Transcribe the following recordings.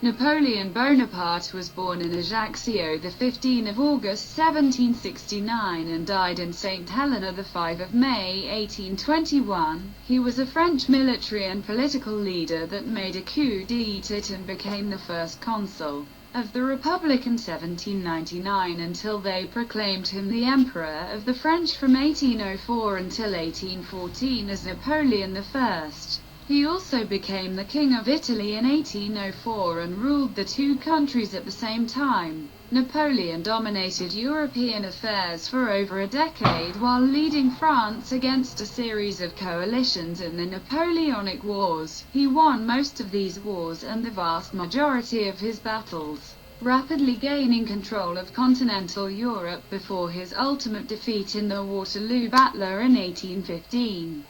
Napoleon Bonaparte was born in Ajaccio the 15th of August 1769 and died in St. Helena the 5th of May 1821. He was a French military and political leader that made a coup d'état and became the first consul of the Republic in 1799 until they proclaimed him the Emperor of the French from 1804 until 1814 as Napoleon I. He also became the King of Italy in 1804 and ruled the two countries at the same time. Napoleon dominated European affairs for over a decade while leading France against a series of coalitions in the Napoleonic Wars. He won most of these wars and the vast majority of his battles, rapidly gaining control of continental Europe before his ultimate defeat in the Waterloo Battle in 1815.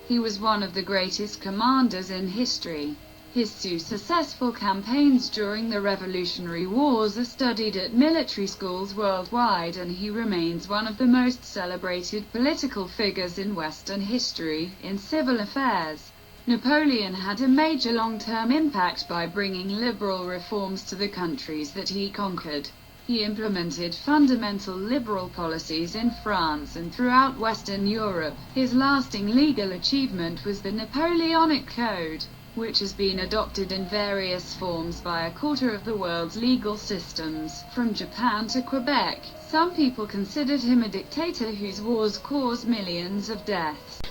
He was one of the greatest commanders in history. His two successful campaigns during the Revolutionary Wars are studied at military schools worldwide, and he remains one of the most celebrated political figures in Western history. In civil affairs, Napoleon had a major long-term impact by bringing liberal reforms to the countries that he conquered. He implemented fundamental liberal policies in France and throughout Western Europe. His lasting legal achievement was the Napoleonic Code, which has been adopted in various forms by a quarter of the world's legal systems, from Japan to Quebec. Some people considered him a dictator whose wars caused millions of deaths.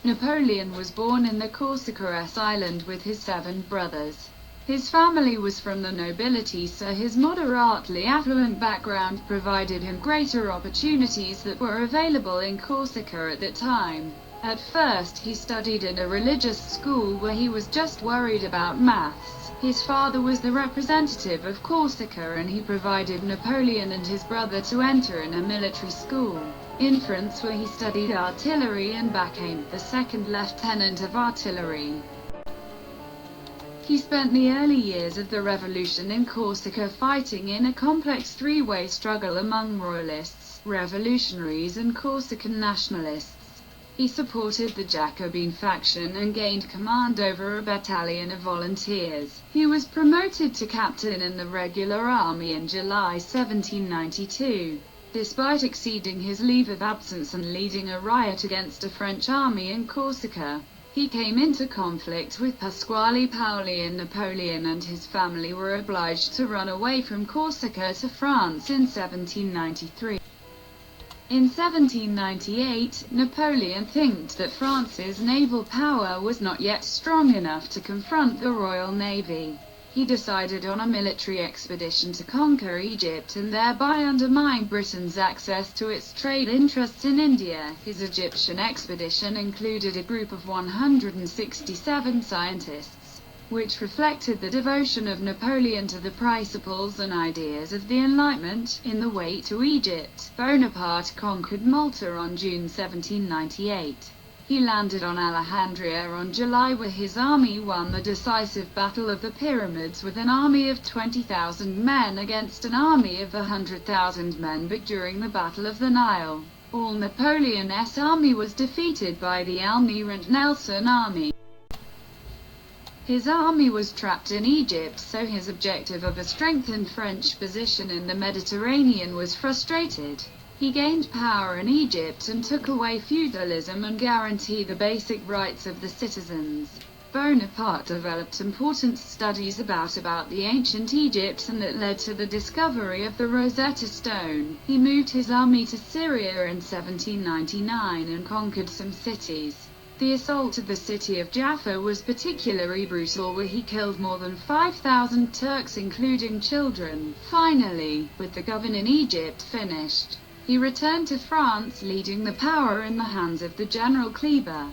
Napoleon was born in the Corsica island with his 7 brothers. His family was from the nobility, so his moderately affluent background provided him greater opportunities that were available in Corsica at that time. At first he studied in a religious school where he was just worried about maths. His father was the representative of Corsica and he provided Napoleon and his brother to enter in a military school in France where he studied artillery and became the second lieutenant of artillery. He spent the early years of the revolution in Corsica fighting in a complex three-way struggle among royalists, revolutionaries and Corsican nationalists. He supported the Jacobin faction and gained command over a battalion of volunteers. He was promoted to captain in the regular army in July 1792. Despite exceeding his leave of absence and leading a riot against a French army in Corsica, he came into conflict with Pasquale Paoli, and Napoleon and his family were obliged to run away from Corsica to France in 1793. In 1798, Napoleon thinked that France's naval power was not yet strong enough to confront the Royal Navy. He decided on a military expedition to conquer Egypt and thereby undermine Britain's access to its trade interests in India. His Egyptian expedition included a group of 167 scientists, which reflected the devotion of Napoleon to the principles and ideas of the Enlightenment. In the way to Egypt, Bonaparte conquered Malta on June 1798. He landed on Alejandria on July where his army won the decisive Battle of the Pyramids with an army of 20,000 men against an army of 100,000 men, but during the Battle of the Nile, all Napoleon's army was defeated by the Almirante Nelson army. His army was trapped in Egypt, so his objective of a strengthened French position in the Mediterranean was frustrated. He gained power in Egypt and took away feudalism and guaranteed the basic rights of the citizens. Bonaparte developed important studies about the ancient Egypt, and that led to the discovery of the Rosetta Stone. He moved his army to Syria in 1799 and conquered some cities. The assault of the city of Jaffa was particularly brutal, where he killed more than 5,000 Turks including children. Finally, with the government in Egypt finished, he returned to France, leaving the power in the hands of the General Kleber.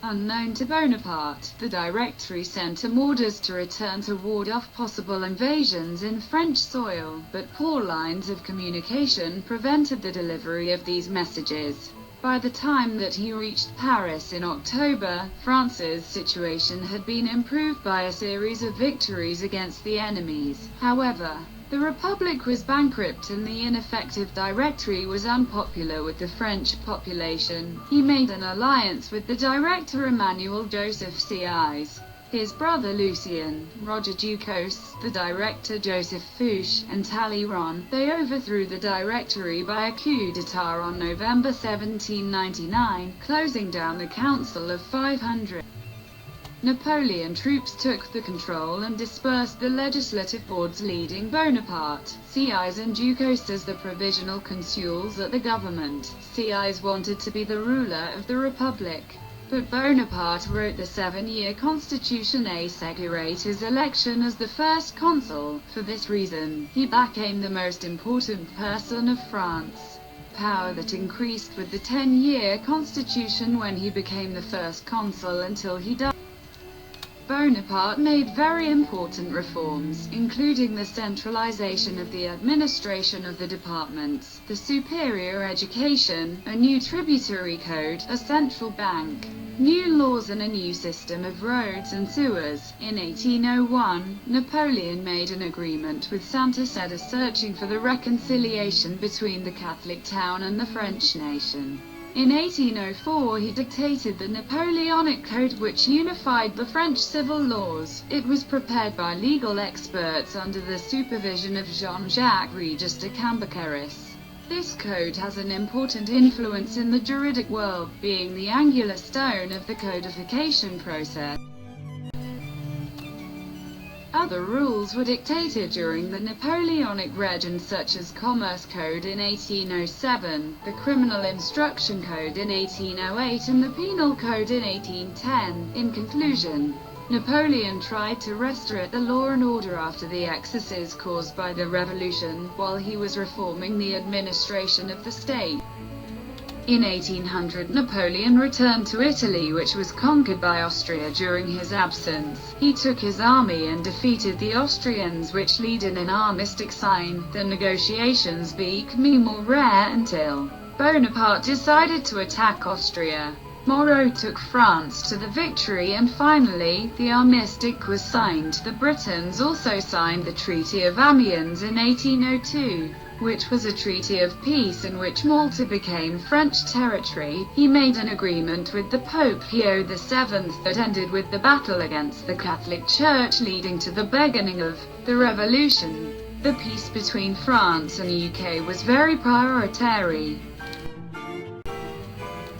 Unknown to Bonaparte, the Directory sent him orders to return to ward off possible invasions in French soil, but poor lines of communication prevented the delivery of these messages. By the time that he reached Paris in October, France's situation had been improved by a series of victories against the enemies. However, The Republic was bankrupt and the ineffective Directory was unpopular with the French population. He made an alliance with the Director Emmanuel Joseph Sieyès, his brother Lucien, Roger Ducos, the Director Joseph Fouché, and Talleyrand. They overthrew the Directory by a coup d'état on November 1799, closing down the Council of 500. Napoleon troops took the control and dispersed the legislative boards, leading Bonaparte, Sieyès and Ducos as the provisional consuls at the government. Sieyès wanted to be the ruler of the Republic, but Bonaparte wrote the 7-year constitution assegurate his election as the first consul. For this reason, he became the most important person of France. Power that increased with the 10-year constitution when he became the first consul until he died. Bonaparte made very important reforms, including the centralization of the administration of the departments, the superior education, a new tributary code, a central bank, new laws and a new system of roads and sewers. In 1801, Napoleon made an agreement with Saint-Cyr searching for the reconciliation between the Catholic town and the French nation. In 1804 he dictated the Napoleonic Code, which unified the French civil laws. It was prepared by legal experts under the supervision of Jean-Jacques Regis de Cambaceres. This code has an important influence in the juridic world, being the angular stone of the codification process. Other rules were dictated during the Napoleonic regime, such as Commerce Code in 1807, the Criminal Instruction Code in 1808 and the Penal Code in 1810. In conclusion, Napoleon tried to restore the law and order after the excesses caused by the revolution, while he was reforming the administration of the state. In 1800, Napoleon returned to Italy, which was conquered by Austria during his absence. He took his army and defeated the Austrians, which led in an armistice sign. The negotiations became more rare until Bonaparte decided to attack Austria. Moreau took France to the victory, and finally, the armistice was signed. The Britons also signed the Treaty of Amiens in 1802, which was a treaty of peace in which Malta became French territory. He made an agreement with the Pope Pio VII that ended with the battle against the Catholic Church, leading to the beginning of the Revolution. The peace between France and UK was very prioritary.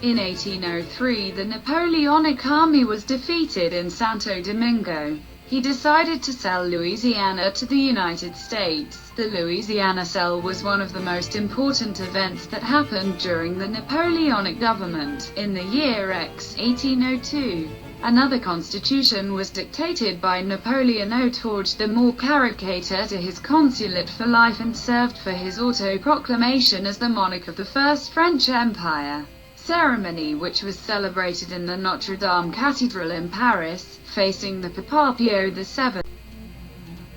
In 1803, the Napoleonic army was defeated in Santo Domingo. He decided to sell Louisiana to the United States. The Louisiana sale was one of the most important events that happened during the Napoleonic government. In the year X, 1802, another constitution was dictated by Napoleon who forged the more caricature to his consulate for life and served for his auto-proclamation as the monarch of the First French Empire. Ceremony which was celebrated in the Notre Dame Cathedral in Paris, facing the Papa Pio VII.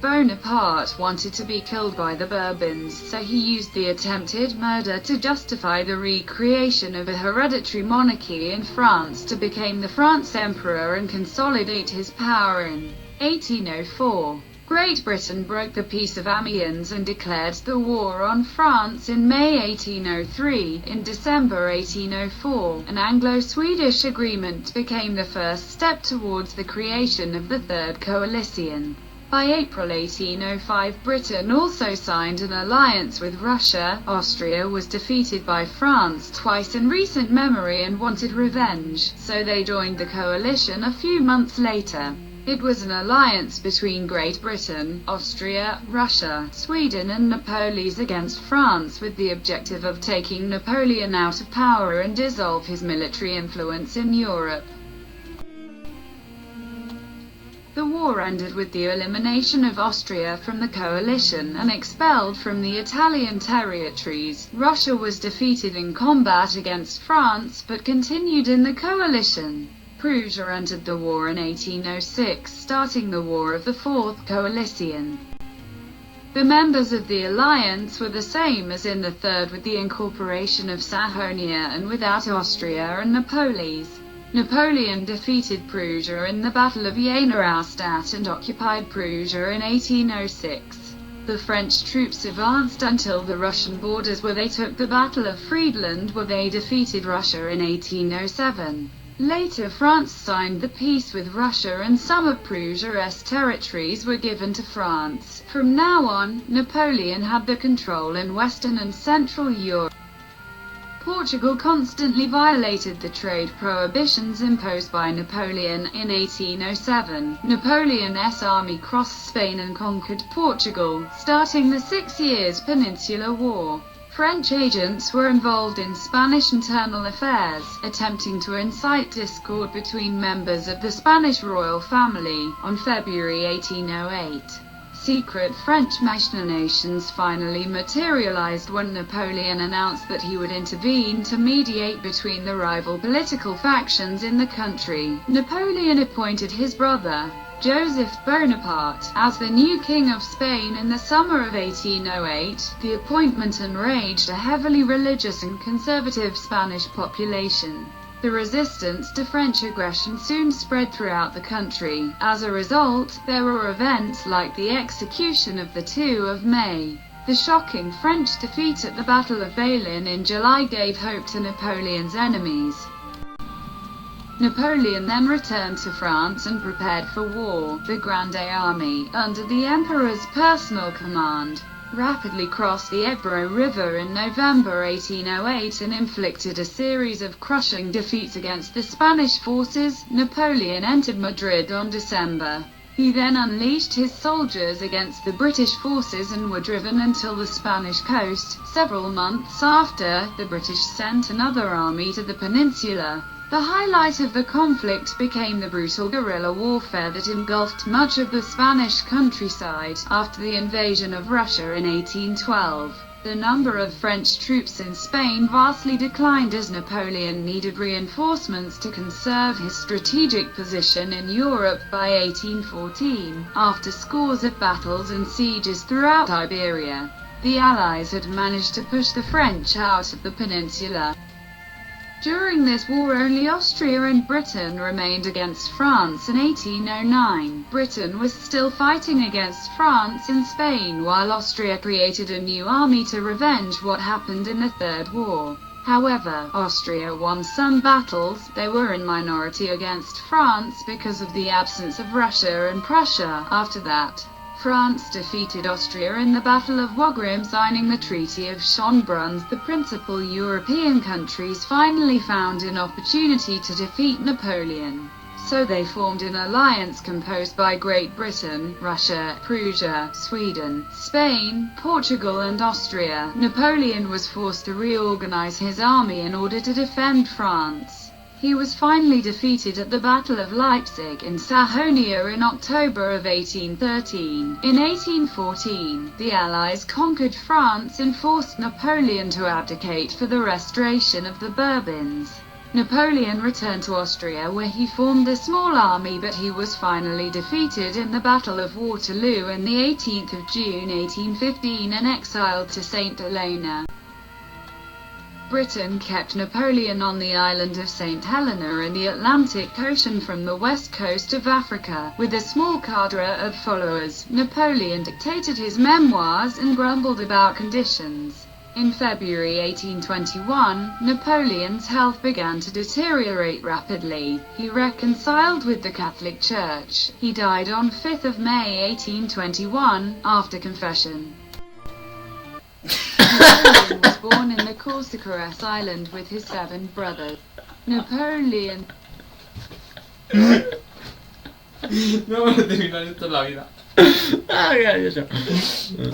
Bonaparte wanted to be killed by the Bourbons, so he used the attempted murder to justify the recreation of a hereditary monarchy in France to become the France Emperor and consolidate his power. In 1804, Great Britain broke the Peace of Amiens and declared the war on France in May 1803. In December 1804, an Anglo-Swedish agreement became the first step towards the creation of the Third Coalition. By April 1805, Britain also signed an alliance with Russia. Austria was defeated by France twice in recent memory and wanted revenge, so they joined the coalition a few months later. It was an alliance between Great Britain, Austria, Russia, Sweden and Naples against France, with the objective of taking Napoleon out of power and dissolve his military influence in Europe. The war ended with the elimination of Austria from the coalition and expelled from the Italian territories. Russia was defeated in combat against France but continued in the coalition. Prussia entered the war in 1806, starting the War of the Fourth Coalition. The members of the alliance were the same as in the Third, with the incorporation of Sajonia and without Austria and Naples. Napoleon defeated Prussia in the Battle of Jena Austadt and occupied Prussia in 1806. The French troops advanced until the Russian borders, where they took the Battle of Friedland, where they defeated Russia in 1807. Later France signed the peace with Russia and some of Prussia's territories were given to France. From now on, Napoleon had the control in Western and Central Europe. Portugal constantly violated the trade prohibitions imposed by Napoleon. In 1807, Napoleon's army crossed Spain and conquered Portugal, starting the 6 Years' Peninsular War. French agents were involved in Spanish internal affairs, attempting to incite discord between members of the Spanish royal family. On February 1808, secret French machinations finally materialized when Napoleon announced that he would intervene to mediate between the rival political factions in the country. Napoleon appointed his brother, Joseph Bonaparte, as the new King of Spain in the summer of 1808. The appointment enraged a heavily religious and conservative Spanish population. The resistance to French aggression soon spread throughout the country. As a result, there were events like the execution of the 2 of May. The shocking French defeat at the Battle of Bailén in July gave hope to Napoleon's enemies. Napoleon then returned to France and prepared for war. The Grande Army, under the Emperor's personal command, rapidly crossed the Ebro River in November 1808 and inflicted a series of crushing defeats against the Spanish forces. Napoleon entered Madrid on December. He then unleashed his soldiers against the British forces and were driven until the Spanish coast. Several months after, the British sent another army to the peninsula. The highlight of the conflict became the brutal guerrilla warfare that engulfed much of the Spanish countryside. After the invasion of Russia in 1812, the number of French troops in Spain vastly declined as Napoleon needed reinforcements to conserve his strategic position in Europe. By 1814, after scores of battles and sieges throughout Iberia, the Allies had managed to push the French out of the peninsula. During this war, only Austria and Britain remained against France. In 1809, Britain was still fighting against France in Spain, while Austria created a new army to revenge what happened in the Third War. However, Austria won some battles. They were in minority against France because of the absence of Russia and Prussia. After that, France defeated Austria in the Battle of Wagram, signing the Treaty of Schönbrunn. The principal European countries finally found an opportunity to defeat Napoleon. So they formed an alliance composed by Great Britain, Russia, Prussia, Sweden, Spain, Portugal and Austria. Napoleon was forced to reorganize his army in order to defend France. He was finally defeated at the Battle of Leipzig in Sajonia in October of 1813. In 1814, the Allies conquered France and forced Napoleon to abdicate for the restoration of the Bourbons. Napoleon returned to Austria, where he formed a small army, but he was finally defeated in the Battle of Waterloo on the 18th of June 1815 and exiled to St. Helena. Britain kept Napoleon on the island of St. Helena in the Atlantic Ocean from the west coast of Africa. With a small cadre of followers, Napoleon dictated his memoirs and grumbled about conditions. In February 1821, Napoleon's health began to deteriorate rapidly. He reconciled with the Catholic Church. He died on 5th of May 1821, after confession. Napoleon was born in the Corsica's island with his 7 brothers. Napoleon... No, terminar esto en la vida. Ay, ay, ay.